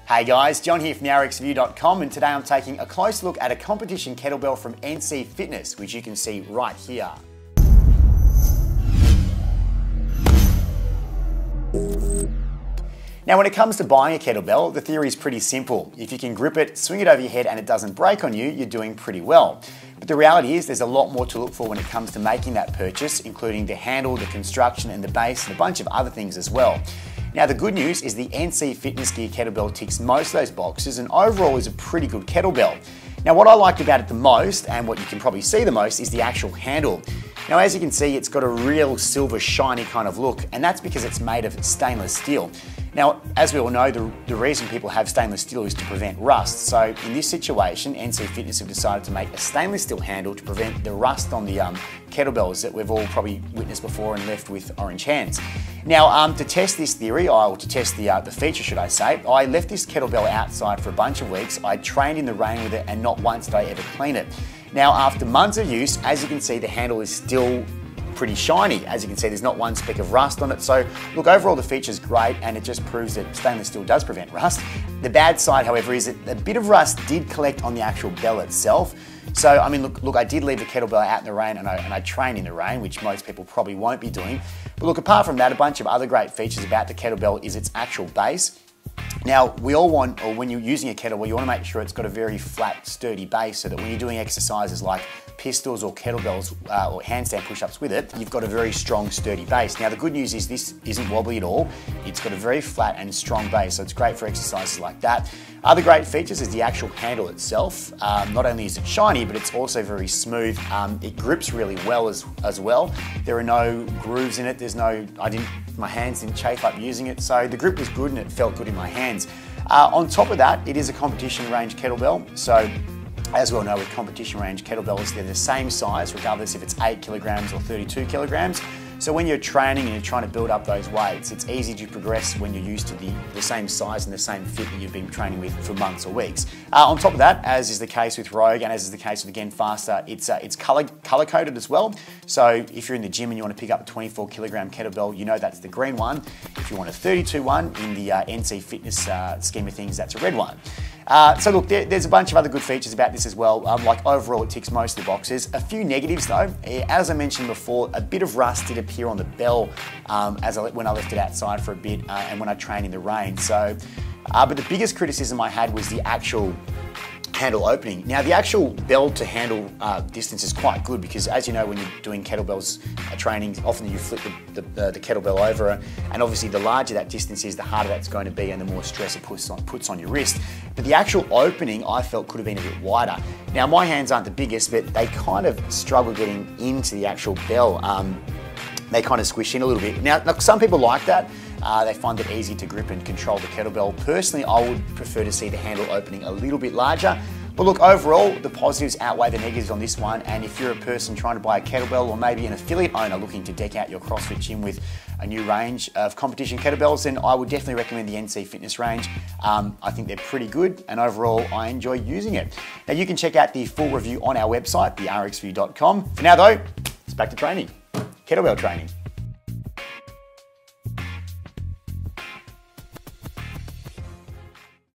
Hey guys, John here from therxview.com, and today I'm taking a close look at a competition kettlebell from NC Fitness, which you can see right here. Now when it comes to buying a kettlebell, the theory is pretty simple. If you can grip it, swing it over your head and it doesn't break on you, you're doing pretty well. But the reality is there's a lot more to look for when it comes to making that purchase, including the handle, the construction and the base and a bunch of other things as well. Now the good news is the NC Fitness Gear kettlebell ticks most of those boxes and overall is a pretty good kettlebell. Now what I liked about it the most, and what you can probably see the most, is the actual handle. Now as you can see, it's got a real silver shiny kind of look, and that's because it's made of stainless steel. Now, as we all know, the reason people have stainless steel is to prevent rust. So in this situation, NC Fitness have decided to make a stainless steel handle to prevent the rust on the kettlebells that we've all probably witnessed before and left with orange hands. Now, to test this theory, or to test the feature, should I say, I left this kettlebell outside for a bunch of weeks. I trained in the rain with it and not once did I ever clean it. Now, after months of use, as you can see, the handle is still pretty shiny. As you can see, there's not one speck of rust on it. So look, overall the feature's great and it just proves that stainless steel does prevent rust. The bad side, however, is that a bit of rust did collect on the actual bell itself. So, I mean, look, I did leave the kettlebell out in the rain and I train in the rain, which most people probably won't be doing. But look, apart from that, a bunch of other great features about the kettlebell is its actual base. Now, we all want, or when you're using a kettlebell, you want to make sure it's got a very flat, sturdy base so that when you're doing exercises like pistols or kettlebells or handstand push-ups with it, you've got a very strong, sturdy base. Now, the good news is this isn't wobbly at all. It's got a very flat and strong base, so it's great for exercises like that. Other great features is the actual handle itself. Not only is it shiny, but it's also very smooth. It grips really well as well. There are no grooves in it. My hands didn't chafe up using it, so the grip was good and it felt good in my hands. On top of that, it is a competition range kettlebell, so as we all know with competition range kettlebells, they're the same size regardless if it's 8 kilograms or 32 kilograms. So when you're training and you're trying to build up those weights, it's easy to progress when you're used to the same size and the same fit that you've been training with for months or weeks. On top of that, as is the case with Rogue and as is the case with, again, Faster, it's color coded as well. So if you're in the gym and you want to pick up a 24 kilogram kettlebell, you know that's the green one. If you want a 32 one in the NC Fitness scheme of things, that's a red one. So look, there's a bunch of other good features about this as well. Like overall, it ticks most of the boxes. A few negatives though. As I mentioned before, a bit of rust did appear on the bell when I left it outside for a bit and when I trained in the rain. So, but the biggest criticism I had was the actual handle opening. Now the actual bell to handle distance is quite good because, as you know, when you're doing kettlebells training, often you flip the kettlebell over, and obviously the larger that distance is, the harder that's going to be and the more stress it puts on your wrist. But the actual opening I felt could have been a bit wider. Now my hands aren't the biggest, but they kind of struggle getting into the actual bell. They kind of squish in a little bit. Now look, some people like that. They find it easy to grip and control the kettlebell. Personally, I would prefer to see the handle opening a little bit larger. But look, overall, the positives outweigh the negatives on this one. And if you're a person trying to buy a kettlebell, or maybe an affiliate owner looking to deck out your CrossFit gym with a new range of competition kettlebells, then I would definitely recommend the NC Fitness range. I think they're pretty good, and overall, I enjoy using it. Now, you can check out the full review on our website, therxview.com. For now, though, it's back to training, kettlebell training.